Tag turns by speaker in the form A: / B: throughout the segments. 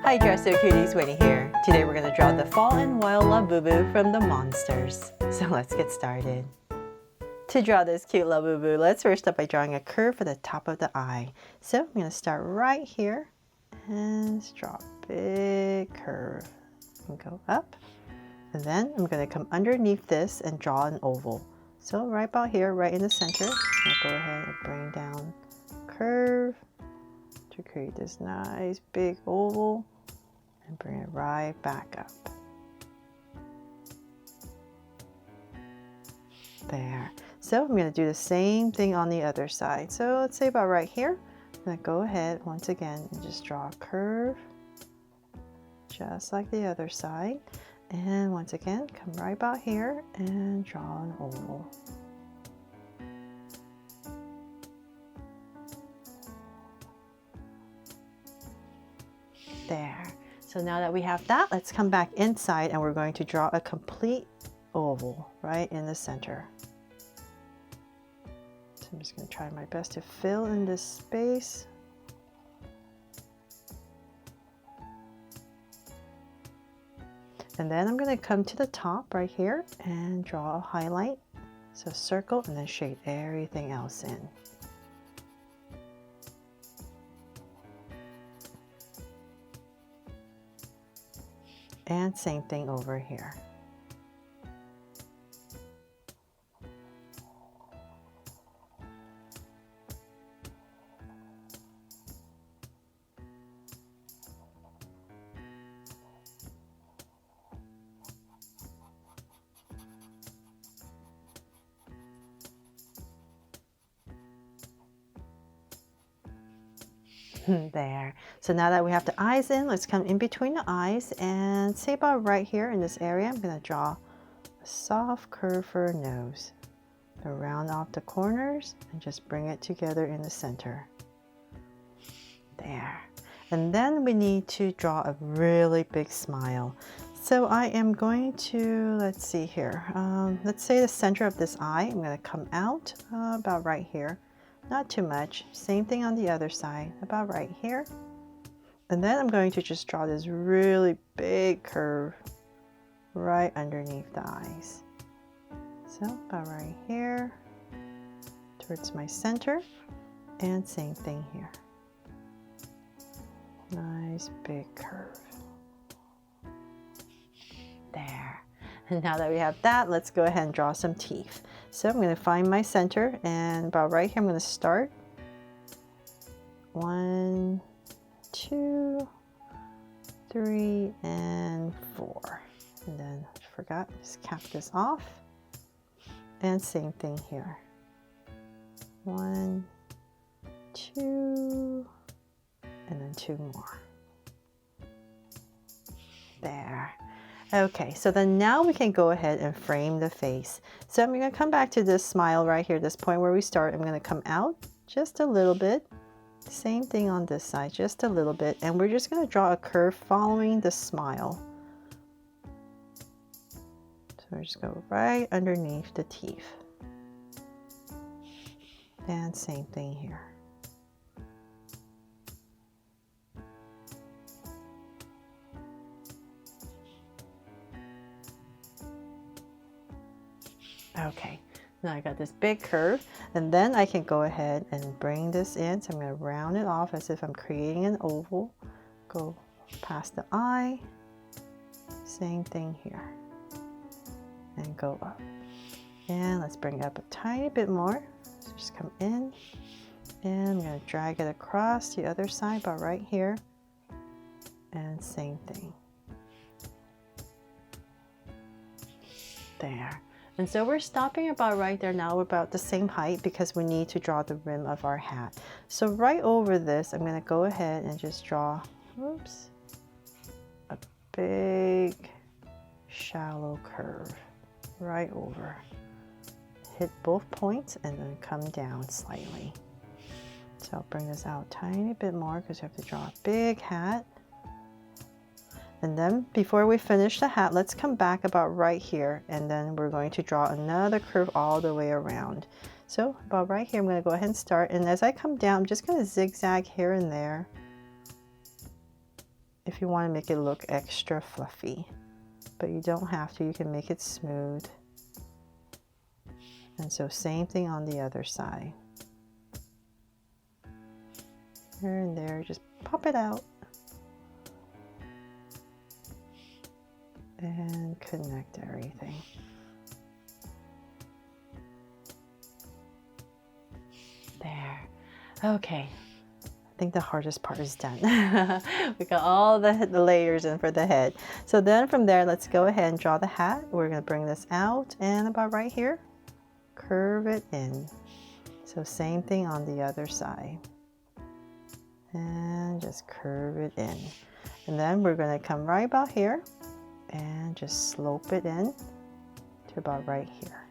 A: Hi Dresser Cuties, Winnie here. Today we're going to draw the Fall and Wild Labubu from the Monsters. So let's get started. To draw this cute Labubu, let's first start by drawing a curve for the top of the eye. So I'm going to start right here and draw a big curve and go up. And then I'm going to come underneath this and draw an oval. So right about here, right in the center, I'm going to go ahead and bring down curve to create this nice big oval and bring it right back up. There. So I'm going to do the same thing on the other side. So let's say about right here, I'm going to go ahead once again and just draw a curve just like the other side. And once again, come right about here and draw an oval. There. So now that we have that, let's come back inside and we're going to draw a complete oval right in the center. So I'm just going to try my best to fill in this space. And then I'm going to come to the top right here and draw a highlight. So circle and then shade everything else in. And same thing over here. There. So now that we have the eyes in, let's come in between the eyes and say about right here in this area, I'm going to draw a soft curve for a nose. So round off the corners and just bring it together in the center. There. And then we need to draw a really big smile. So I am going to, let's see here, let's say the center of this eye, I'm going to come out about right here. Not too much. Same thing on the other side, about right here. And then I'm going to just draw this really big curve right underneath the eyes. So about right here, towards my center, and same thing here. Nice big curve. There. And now that we have that, let's go ahead and draw some teeth. So I'm going to find my center and about right here I'm going to start. 1, 2, 3, and 4. And then I forgot, just cap this off. And same thing here. 1, 2, and then 2 more. There. Okay, so then now we can go ahead and frame the face. So I'm going to come back to this smile right here, this point where we start. I'm going to come out just a little bit. Same thing on this side, just a little bit. And we're just going to draw a curve following the smile. So we're just go right underneath the teeth. And same thing here. Okay, now I got this big curve, and then I can go ahead and bring this in. So I'm going to round it off as if I'm creating an oval. Go past the eye. Same thing here. And go up. And let's bring it up a tiny bit more. So just come in. And I'm going to drag it across the other side, about right here. And same thing. There. And so we're stopping about right there now, about the same height because we need to draw the rim of our hat. So right over this, I'm going to go ahead and just draw, oops, a big shallow curve right over. Hit both points and then come down slightly. So I'll bring this out a tiny bit more because you have to draw a big hat. And then before we finish the hat, let's come back about right here and then we're going to draw another curve all the way around. So about right here, I'm going to go ahead and start. And as I come down, I'm just going to zigzag here and there. if you want to make it look extra fluffy, but you don't have to. You can make it smooth. And so same thing on the other side. Here and there, just pop it out. And connect everything. There. Okay. I think the hardest part is done. We got all the layers in for the head. So then from there, let's go ahead and draw the hat. We're going to bring this out and about right here, curve it in. So same thing on the other side. And just curve it in. And then we're going to come right about here and just slope it in to about right here.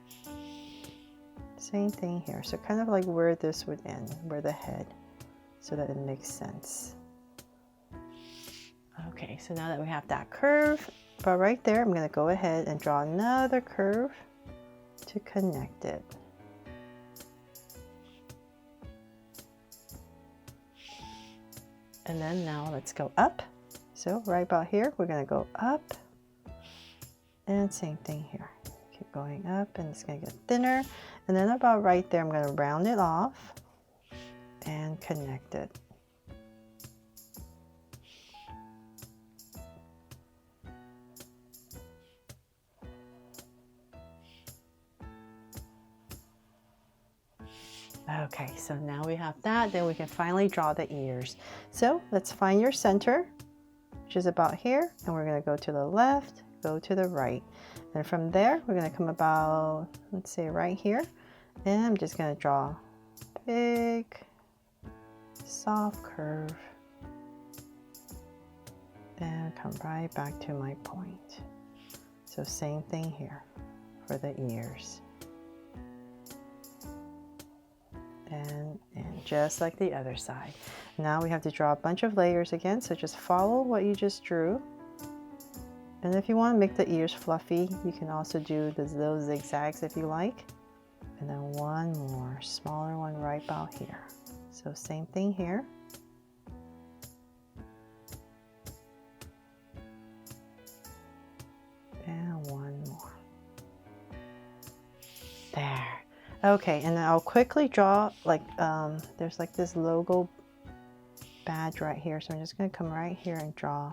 A: Same thing here. So kind of like where this would end, where the head, so that it makes sense. Okay, so now that we have that curve, but right there, I'm going to go ahead and draw another curve to connect it. And then now let's go up. So right about here, we're going to go up, and same thing here. Keep going up, and it's going to get thinner. And then about right there, I'm going to round it off and connect it. Okay, so now we have that, then we can finally draw the ears. So let's find your center, which is about here, and we're going to go to the left, go to the right. And from there, we're going to come about, let's say right here, and I'm just going to draw a big, soft curve, and come right back to my point. So same thing here for the ears. And just like the other side. Now we have to draw a bunch of layers again, so just follow what you just drew. And if you want to make the ears fluffy, you can also do those zigzags if you like. And then one more, smaller one right about here. So same thing here. And one more. There. Okay, and then I'll quickly draw, like, there's like this logo badge right here. So I'm just going to come right here and draw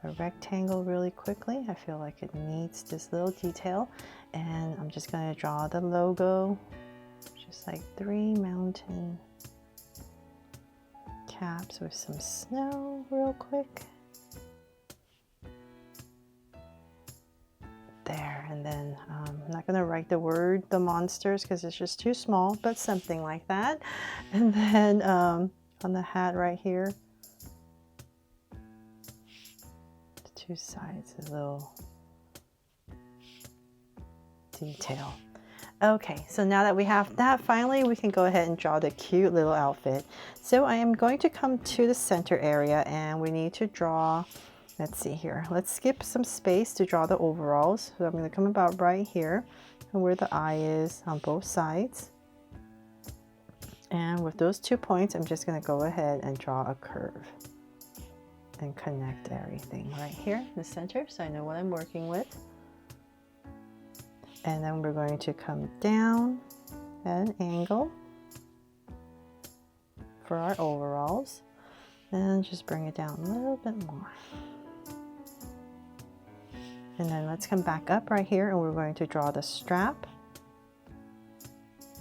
A: a rectangle really quickly. I feel like it needs this little detail. And I'm just going to draw the logo, just like 3 mountain caps with some snow real quick. There, and then I'm not going to write the word the monsters because it's just too small, but something like that. And then on the hat right here, the 2 sides, a little detail. Okay, so now that we have that, finally we can go ahead and draw the cute little outfit. So I am going to come to the center area, and we need to draw, let's see here, let's skip some space to draw the overalls. So I'm going to come about right here and where the eye is on both sides. And with those 2 points, I'm just going to go ahead and draw a curve and connect everything right here in the center, so I know what I'm working with. And then we're going to come down at an angle for our overalls and just bring it down a little bit more. And then let's come back up right here, and we're going to draw the strap.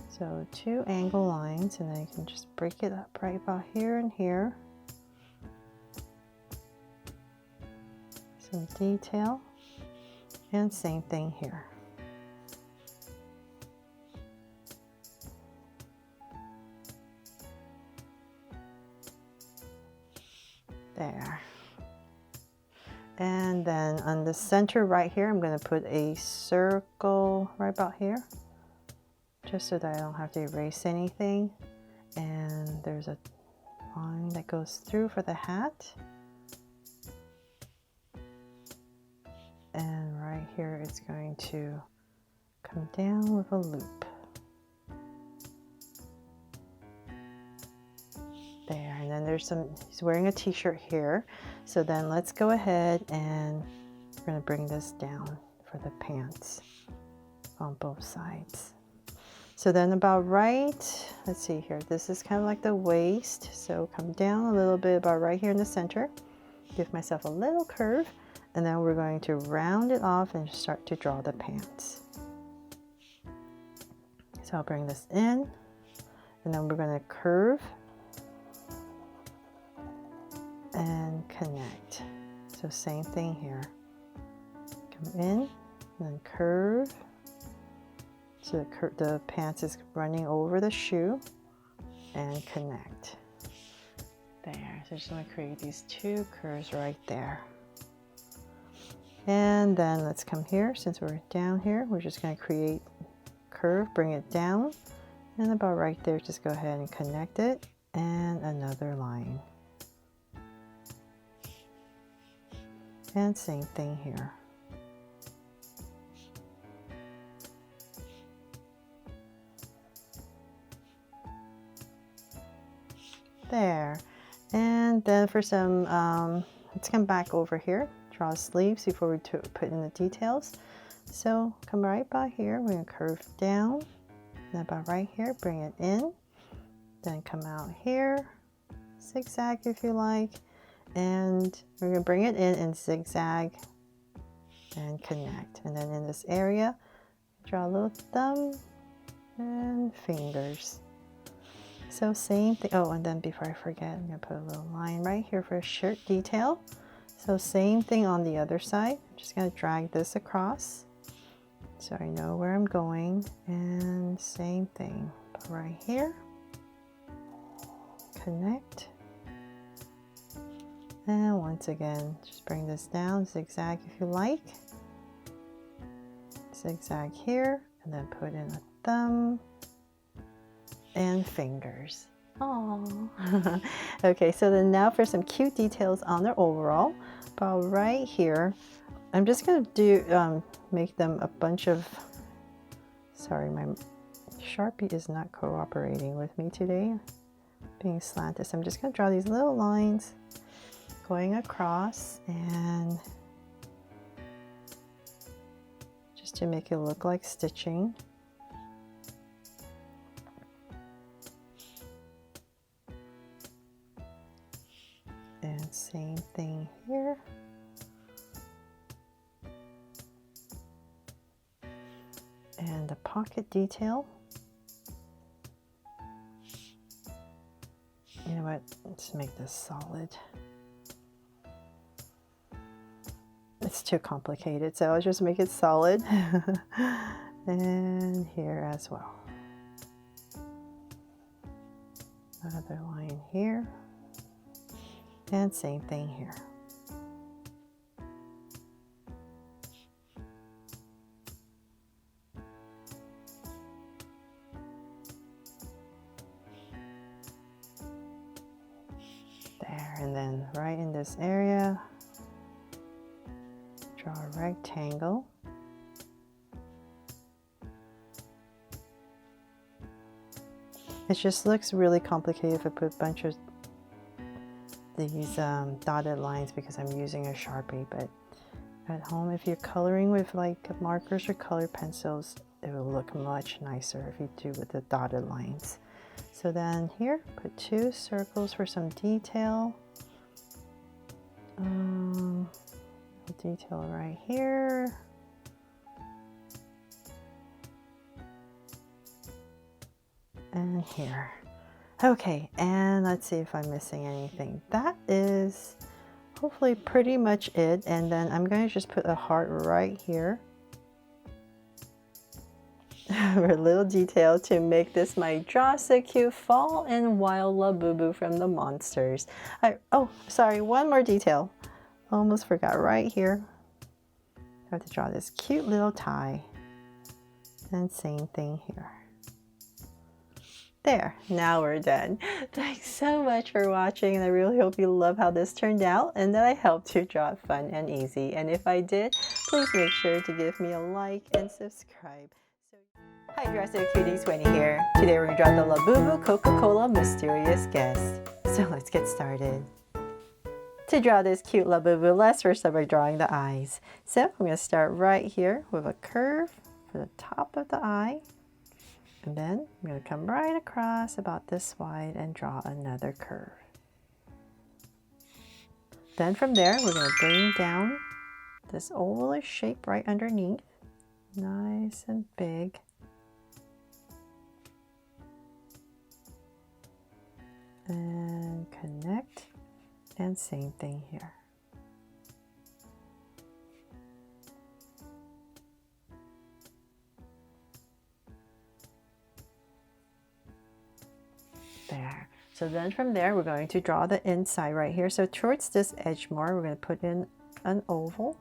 A: So 2 angle lines, and then you can just break it up right about here and here. Some detail, and same thing here. There. And then on the center right here, I'm going to put a circle right about here, just so that I don't have to erase anything. And there's a line that goes through for the hat. And right here, it's going to come down with a loop. There, and then he's wearing a t-shirt here. So then let's go ahead and we're going to bring this down for the pants on both sides. So then about right, let's see here, this is kind of like the waist. So come down a little bit about right here in the center. Give myself a little curve, and then we're going to round it off and start to draw the pants. So I'll bring this in, and then we're going to curve and connect. So same thing here. Come in, and then curve. So the pants is running over the shoe, and connect. There, so just want to create these two curves right there. And then let's come here, since we're down here, we're just going to create curve, bring it down, and about right there, just go ahead and connect it, and another line. And same thing here. There. And then for some, let's come back over here, draw sleeves before we put in the details. So come right by here, we're going to curve down, and about right here, bring it in, then come out here, zigzag if you like, and we're going to bring it in and zigzag and connect. And then in this area, draw a little thumb and fingers. So same thing. Oh, and then before I forget, I'm going to put a little line right here for a shirt detail. So same thing on the other side. I'm just going to drag this across so I know where I'm going. And same thing, but right here. Connect. And once again, just bring this down, zigzag if you like. Zigzag here, and then put in a thumb and fingers. Oh. Okay, so then now for some cute details on their overall. About right here, I'm just going to do make them a bunch of, sorry, my Sharpie is not cooperating with me today, being slanted. So I'm just going to draw these little lines going across, and just to make it look like stitching. And same thing here. And the pocket detail. You know what? Let's make this solid. It's too complicated, so I'll just make it solid. And here as well. Another line here. And same thing here. There, and then right in this area, draw a rectangle. It just looks really complicated if I put a bunch of these dotted lines because I'm using a Sharpie, but at home, if you're coloring with like markers or colored pencils, it will look much nicer if you do with the dotted lines. So then here, put two circles for some detail. Detail right here. And here. Okay, and let's see if I'm missing anything. That is hopefully pretty much it. And then I'm going to just put a heart right here for a little detail to make this my Draw So Cute Fall and Wild Labubu from the Monsters. Oh, sorry, one more detail. Almost forgot right here. I have to draw this cute little tie. And same thing here. There, now we're done. Thanks so much for watching, and I really hope you love how this turned out and that I helped you draw it fun and easy. And if I did, please make sure to give me a like and subscribe. Hi Dresser Cuties, Winnie here. Today we're going to draw the Labubu Coca-Cola Mysterious Guest. So let's get started. To draw this cute Labubu, let's first start by drawing the eyes. So I'm going to start right here with a curve for the top of the eye. And then I'm going to come right across about this wide and draw another curve. Then from there, we're going to bring down this ovalish shape right underneath. Nice and big. And connect, and same thing here. There. So then from there, we're going to draw the inside right here. So towards this edge more, we're going to put in an oval.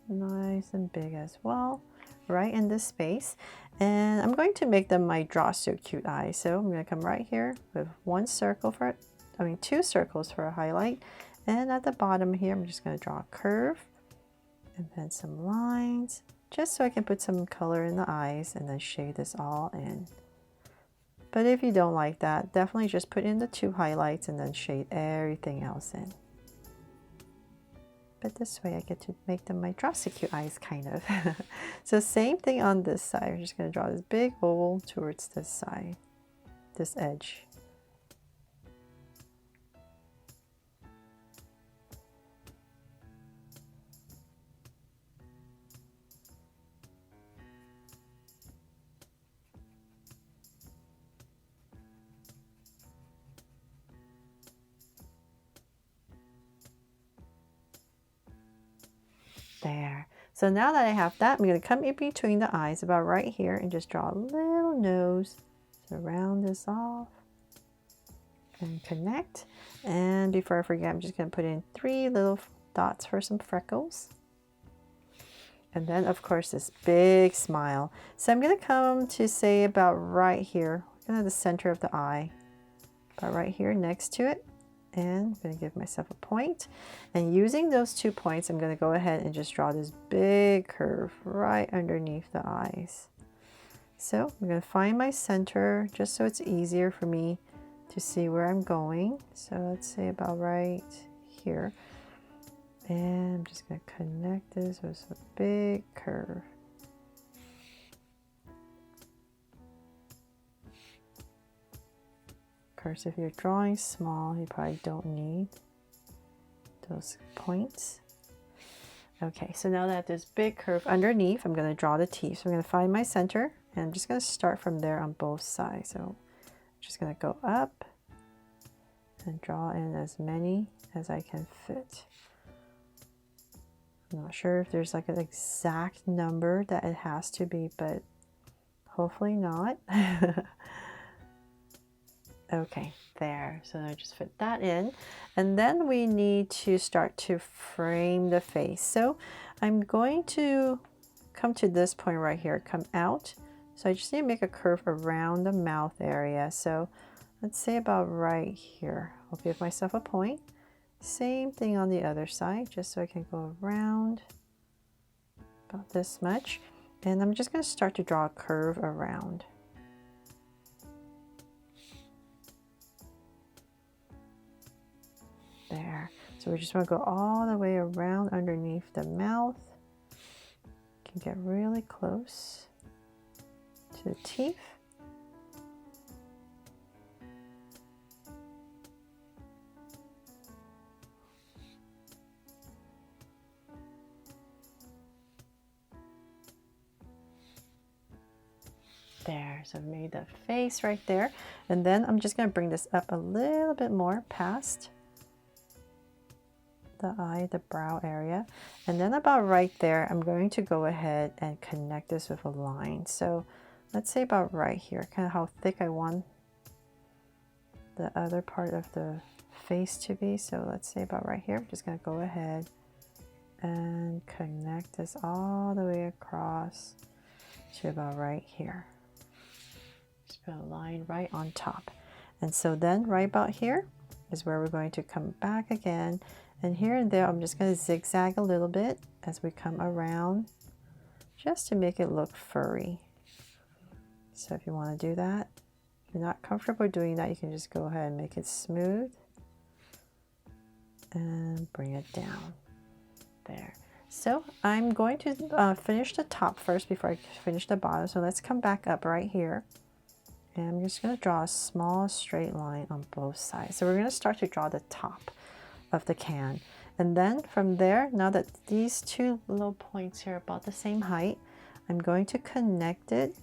A: Nice and big as well, right in this space. And I'm going to make them my Draw So Cute eyes. So I'm going to come right here with two circles for a highlight. And at the bottom here, I'm just going to draw a curve and then some lines, just so I can put some color in the eyes and then shade this all in. But if you don't like that, definitely just put in the two highlights and then shade everything else in. But this way I get to make them my Draw So Cute eyes, kind of. So same thing on this side. I'm just going to draw this big oval towards this side, this edge. There. So now that I have that, I'm going to come in between the eyes about right here and just draw a little nose to round this off and connect. And before I forget, I'm just going to put in 3 little dots for some freckles. And then of course this big smile. So I'm going to come to say about right here, kind of the center of the eye, about right here next to it. And I'm going to give myself a point, and using those 2 points, I'm going to go ahead and just draw this big curve right underneath the eyes. So I'm going to find my center just so it's easier for me to see where I'm going. So let's say about right here, and I'm just going to connect this with a big curve. Of course, if you're drawing small, you probably don't need those points. Okay, so now that I have this big curve underneath, I'm going to draw the teeth. So I'm going to find my center, and I'm just going to start from there on both sides. So I'm just going to go up and draw in as many as I can fit. I'm not sure if there's like an exact number that it has to be, but hopefully not. Okay, there. So I just fit that in. And then we need to start to frame the face. So I'm going to come to this point right here, come out. So I just need to make a curve around the mouth area. So let's say about right here. I'll give myself a point. Same thing on the other side, just so I can go around about this much. And I'm just going to start to draw a curve around. There. So we just want to go all the way around underneath the mouth. Can get really close to the teeth. There, so I've made the face right there. And then I'm just going to bring this up a little bit more past the eye, the brow area. And then about right there, I'm going to go ahead and connect this with a line. So let's say about right here, kind of how thick I want the other part of the face to be. So let's say about right here, I'm just going to go ahead and connect this all the way across to about right here. Just put a line right on top. And so then right about here is where we're going to come back again. And here and there, I'm just going to zigzag a little bit as we come around, just to make it look furry. So if you want to do that, if you're not comfortable doing that, you can just go ahead and make it smooth and bring it down there. So I'm going to finish the top first before I finish the bottom. So let's come back up right here. And I'm just going to draw a small straight line on both sides. So we're going to start to draw the top of the can. And then from there, now that these two little points here are about the same height, I'm going to connect it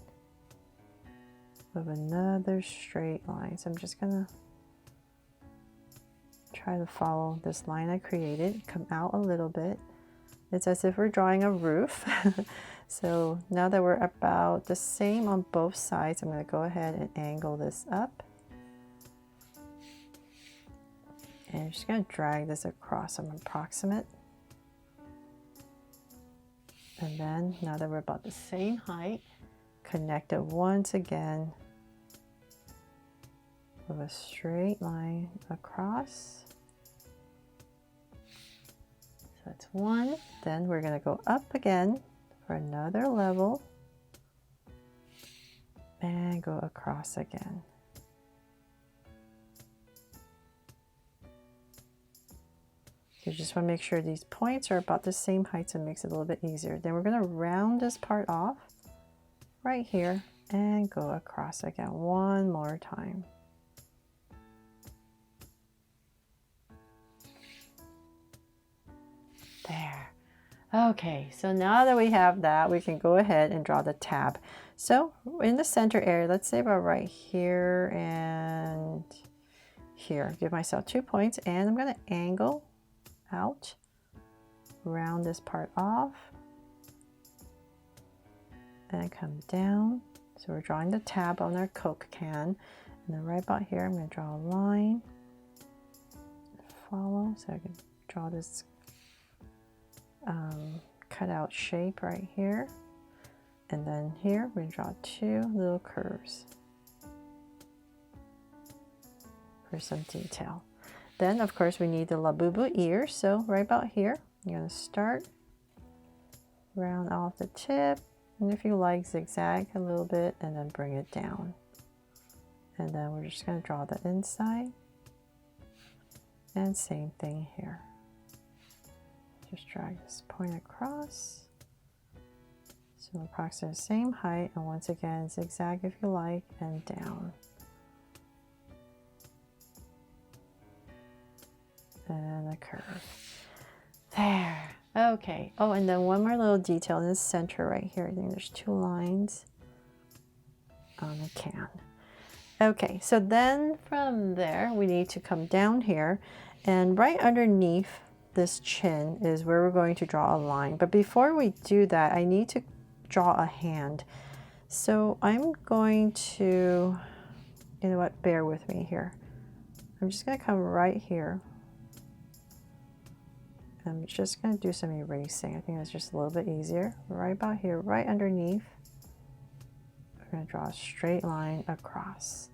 A: with another straight line. So I'm just going to try to follow this line I created, come out a little bit. It's as if we're drawing a roof. So now that we're about the same on both sides, I'm going to go ahead and angle this up. And I'm just going to drag this across some approximate. And then now that we're about the same height, connect it once again with a straight line across. So that's one. Then we're going to go up again for another level and go across again. You just want to make sure these points are about the same height, so it makes it a little bit easier. Then we're going to round this part off right here and go across again one more time. There. Okay, so now that we have that, we can go ahead and draw the tab. So in the center area, let's say about right here and here, give myself 2 points, and I'm going to angle out, round this part off, and come down. So we're drawing the tab on our Coke can, and then right about here, I'm going to draw a line, follow, so I can draw this cutout shape right here, and then here we draw 2 little curves for some detail. Then of course we need the Labubu ear, so right about here I'm going to start, round off the tip, and if you like, zigzag a little bit and then bring it down. And then we're just going to draw the inside, and same thing here. Just drag this point across, so approximately the same height, and once again zigzag if you like, and down. And a curve. There. Okay. Oh, and then one more little detail in the center right here. I think there's 2 lines on the can. Okay, so then from there we need to come down here, and right underneath this chin is where we're going to draw a line. But before we do that, I need to draw a hand. So I'm going to, you know what, bear with me here. I'm just going to come right here. I'm just going to do some erasing. I think that's just a little bit easier. Right about here, right underneath, we're going to draw a straight line across.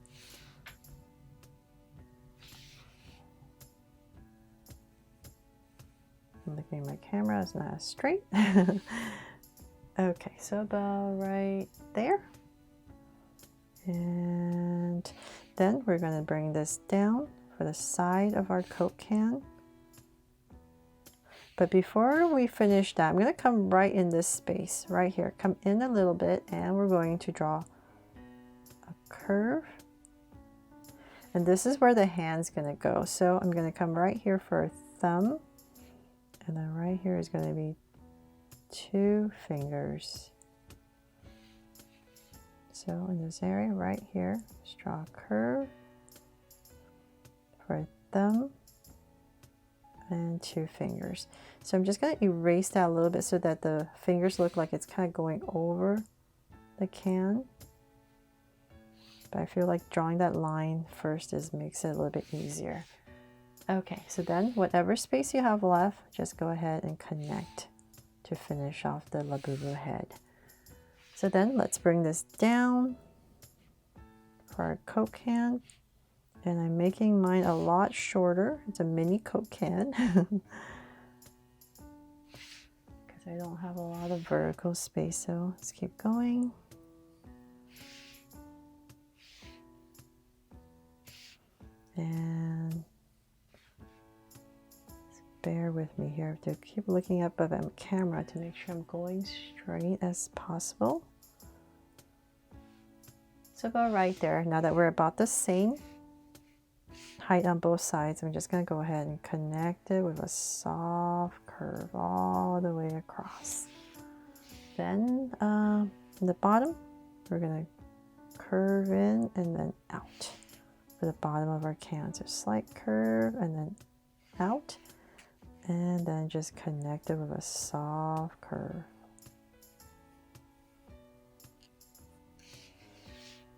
A: I'm looking at my camera, it's not as straight. Okay, so about right there. And then we're going to bring this down for the side of our Coke can. But before we finish that, I'm going to come right in this space right here. Come in a little bit, and we're going to draw a curve. And this is where the hand's going to go. So I'm going to come right here for a thumb. And then right here is going to be 2 fingers. So in this area right here, just draw a curve for a thumb and 2 fingers. So I'm just going to erase that a little bit so that the fingers look like it's kind of going over the can. But I feel like drawing that line first makes it a little bit easier. Okay, so then whatever space you have left, just go ahead and connect to finish off the Labubu head. So then let's bring this down for our Coke can. And I'm making mine a lot shorter. It's a mini Coke can. Because I don't have a lot of vertical space, so let's keep going. And bear with me here. I have to keep looking up at the camera to make sure I'm going straight as possible. So about right there. Now that we're about the same height on both sides, I'm just going to go ahead and connect it with a soft curve all the way across. Then in the bottom, we're going to curve in and then out for the bottom of our can. So slight curve and then out, and then just connect it with a soft curve.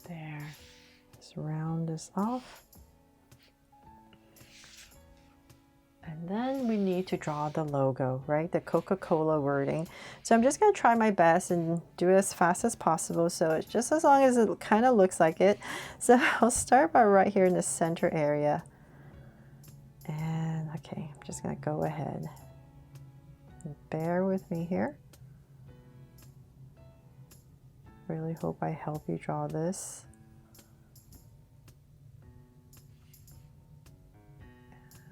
A: There. Just round this off. And then we need to draw the logo, right? The Coca-Cola wording. So I'm just going to try my best and do it as fast as possible. So it's just as long as it kind of looks like it. So I'll start by right here in the center area. And okay, I'm just going to go ahead and bear with me here. Really hope I help you draw this.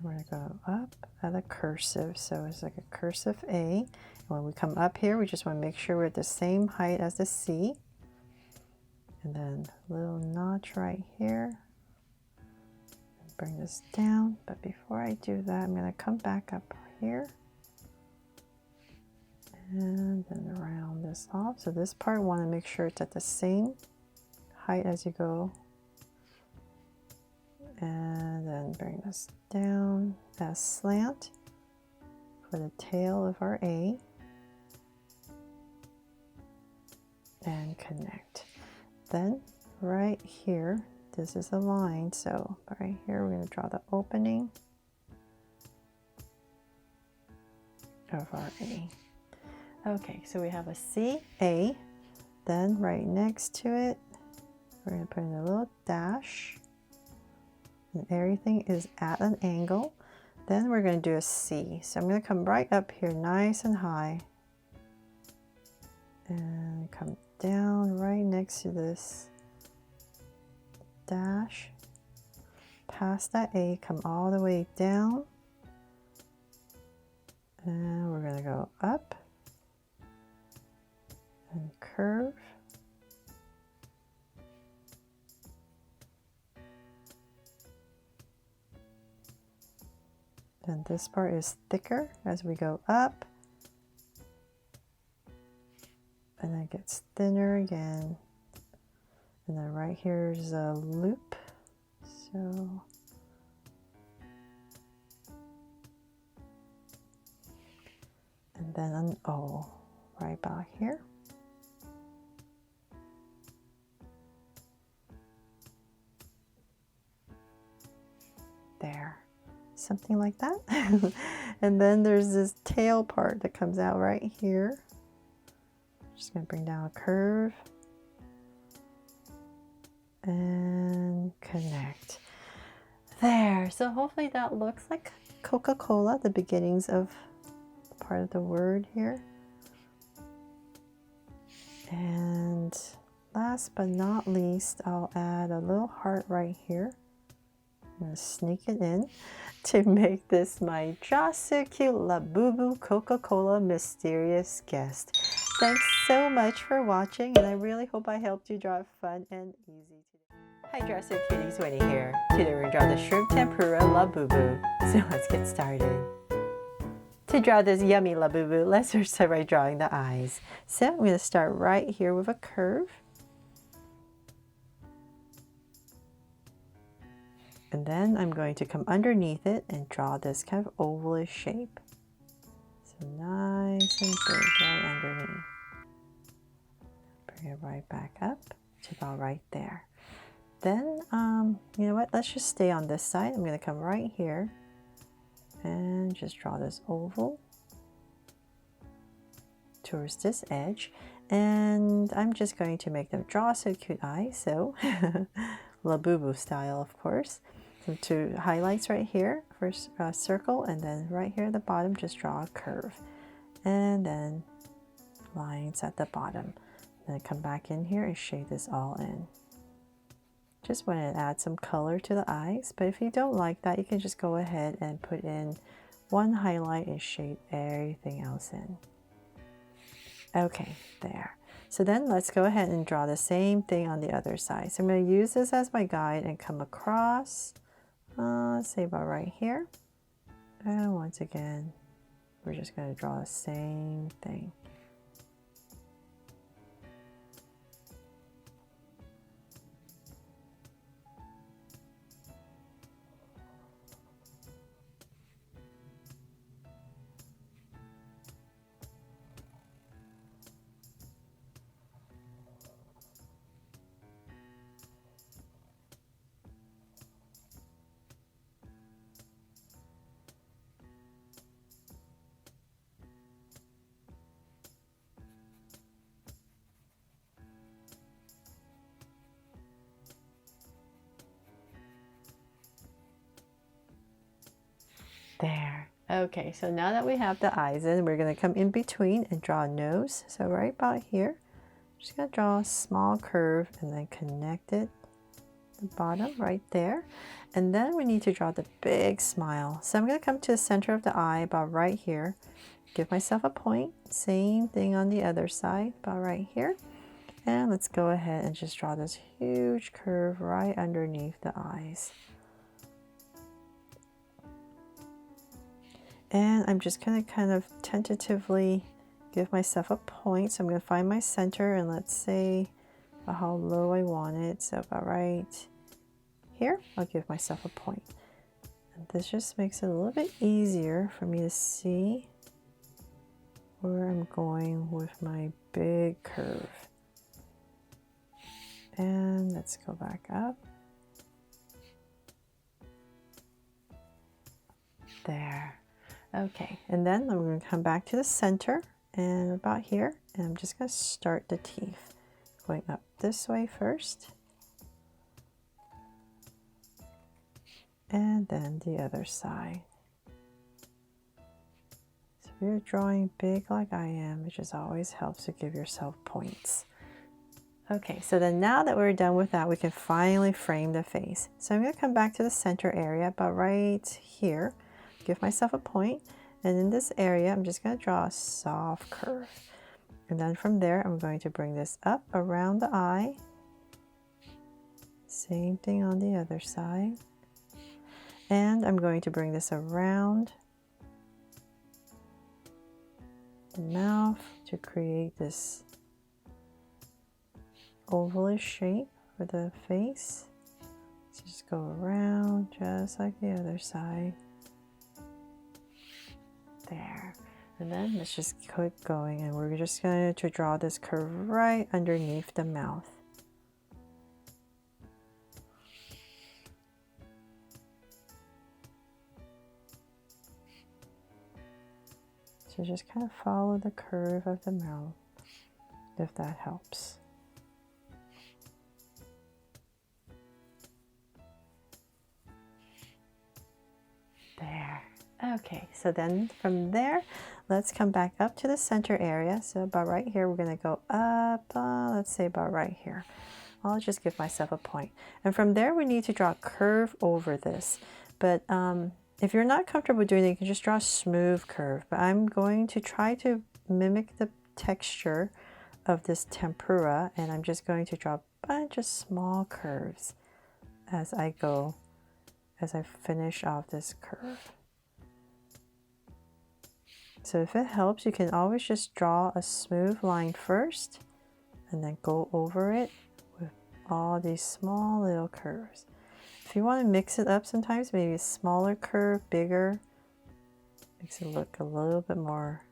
A: We're going to go up at a cursive, so it's like a cursive A. And when we come up here, we just want to make sure we're at the same height as the C. And then a little notch right here. Bring this down, but before I do that, I'm going to come back up here. And then round this off. So this part, I want to make sure it's at the same height as you go. And then bring this down as slant for the tail of our A. And connect. Then right here, this is a line, so right here we're going to draw the opening of our A. Okay, so we have a C, A, then right next to it, we're going to put in a little dash, and everything is at an angle. Then we're going to do a C. So I'm going to come right up here nice and high, and come down right next to this dash, past that A, come all the way down, and we're going to go up and curve, and this part is thicker as we go up, and then it gets thinner again, and then right here is a loop, so and then an O right about here. There, something like that. And then there's this tail part that comes out right here. Just gonna bring down a curve and connect. There, so hopefully that looks like Coca-Cola, the beginnings of part of the word here. And last but not least, I'll add a little heart right here. I'm going to sneak it in to make this my just so cute Labubu Coca-Cola mysterious guest. Thanks so much for watching, and I really hope I helped you draw it fun and easy today. Hi, Dress Up Cuties, Winnie here. Today we're going to draw the shrimp tempura Labubu. So let's get started. To draw this yummy Labubu, let's first start by drawing the eyes. So I'm going to start right here with a curve. And then I'm going to come underneath it and draw this kind of ovalish shape. So nice and big right underneath. Bring it right back up to about right there. Then, you know what, let's just stay on this side. I'm going to come right here and just draw this oval towards this edge. And I'm just going to make them draw so cute eyes. So Labubu style, of course. So 2 highlights right here, first circle, and then right here at the bottom, just draw a curve. And then lines at the bottom. Then come back in here and shade this all in. Just wanted to add some color to the eyes, but if you don't like that, you can just go ahead and put in one highlight and shade everything else in. Okay, there. So then let's go ahead and draw the same thing on the other side. So I'm going to use this as my guide and come across, let's say about right here. And once again, we're just going to draw the same thing. There. Okay, so now that we have the eyes in, we're going to come in between and draw a nose. So right about here, I'm just going to draw a small curve and then connect it to the bottom right there. And then we need to draw the big smile. So I'm going to come to the center of the eye about right here. Give myself a point. Same thing on the other side, about right here. And let's go ahead and just draw this huge curve right underneath the eyes. And I'm just going to kind of tentatively give myself a point. So I'm going to find my center and let's say how low I want it. So about right here, I'll give myself a point. And this just makes it a little bit easier for me to see where I'm going with my big curve. And let's go back up. There. Okay, and then I'm going to come back to the center and about here, and I'm just going to start the teeth. Going up this way first. And then the other side. So if you're drawing big like I am, it just always helps to give yourself points. Okay, so then now that we're done with that, we can finally frame the face. So I'm going to come back to the center area, about right here. Give myself a point, and in this area I'm just going to draw a soft curve, and then from there I'm going to bring this up around the eye. Same thing on the other side, and I'm going to bring this around the mouth to create this ovalish shape for the face. So just go around just like the other side. There. And then let's just keep going, and we're just going to draw this curve right underneath the mouth. So just kind of follow the curve of the mouth, if that helps. There. Okay, so then from there, let's come back up to the center area. So about right here, we're going to go up, let's say about right here. I'll just give myself a point. And from there, we need to draw a curve over this. But if you're not comfortable doing it, you can just draw a smooth curve. But I'm going to try to mimic the texture of this tempura, and I'm just going to draw a bunch of small curves as I go, as I finish off this curve. So if it helps, you can always just draw a smooth line first and then go over it with all these small little curves. If you want to mix it up sometimes, maybe a smaller curve, bigger, makes it look a little bit more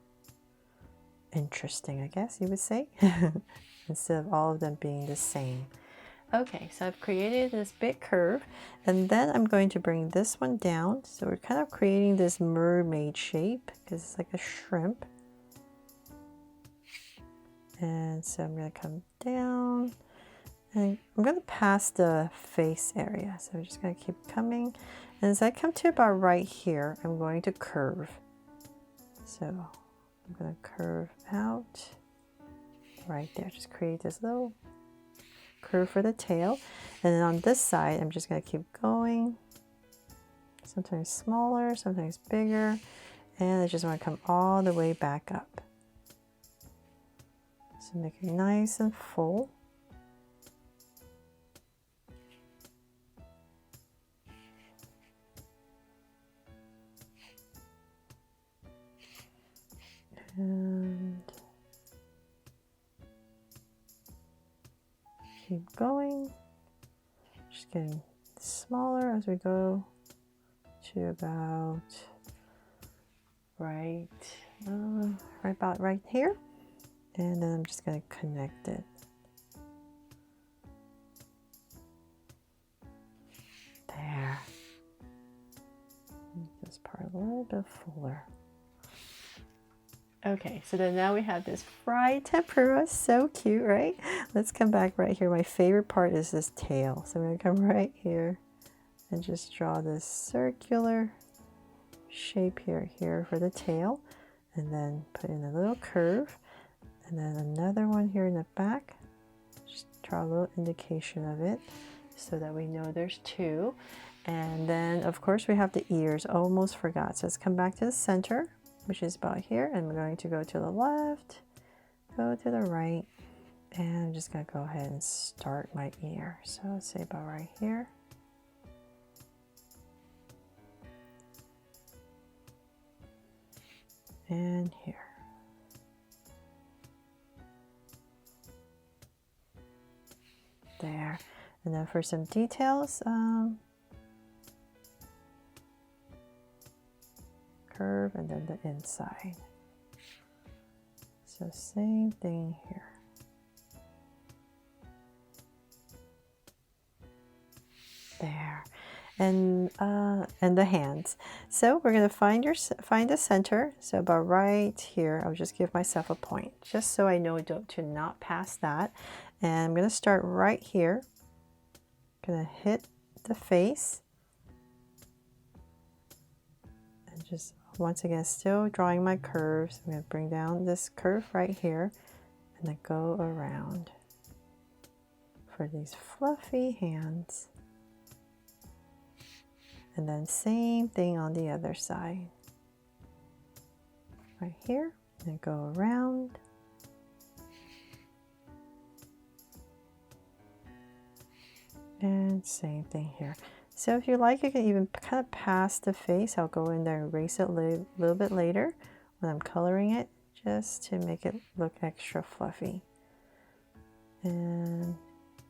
A: interesting, I guess you would say, instead of all of them being the same. Okay, so I've created this big curve, and then I'm going to bring this one down. So we're kind of creating this mermaid shape because it's like a shrimp. And so I'm going to come down, and I'm going to pass the face area. So I'm just going to keep coming. And as I come to about right here, I'm going to curve. So I'm going to curve out right there. Just create this little curve for the tail. And then on this side, I'm just going to keep going. Sometimes smaller, sometimes bigger. And I just want to come all the way back up. So make it nice and full. And keep going. Just getting smaller as we go to about right about right here. And then I'm just going to connect it. There. Make this part a little bit fuller. Okay, so then now we have this fried tempura. So cute, right? Let's come back right here. My favorite part is this tail. So I'm going to come right here and just draw this circular shape here for the tail. And then put in a little curve. And then another one here in the back. Just draw a little indication of it so that we know there's two. And then, of course, we have the ears. Almost forgot. So let's come back to the center, which is about here, and I'm going to go to the left, go to the right, and I'm just going to go ahead and start my ear. So let's say about right here. And here. There. And then for some details, curve and then the inside. So same thing here. There. And the hands. So we're going to find the center. So about right here, I'll just give myself a point just so I know to not pass that. And I'm going to start right here. Going to hit the face. And just once again, still drawing my curves. I'm going to bring down this curve right here and then go around for these fluffy hands. And then same thing on the other side. Right here, and go around. And same thing here. So if you like, you can even kind of pass the face. I'll go in there and erase it a little bit later when I'm coloring it, just to make it look extra fluffy. And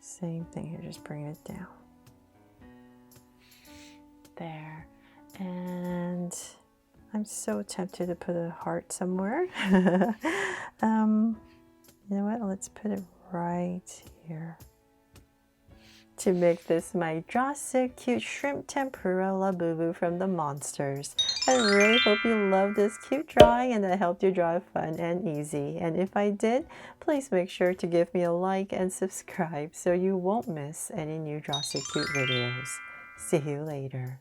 A: same thing here, just bring it down. There. And I'm so tempted to put a heart somewhere. You know what? Let's put it right here. To make this my Cuties cute shrimp tempura Labubu from the Monsters. I really hope you love this cute drawing and that I helped you draw it fun and easy. And if I did, please make sure to give me a like and subscribe so you won't miss any new Cuties Cute videos. See you later.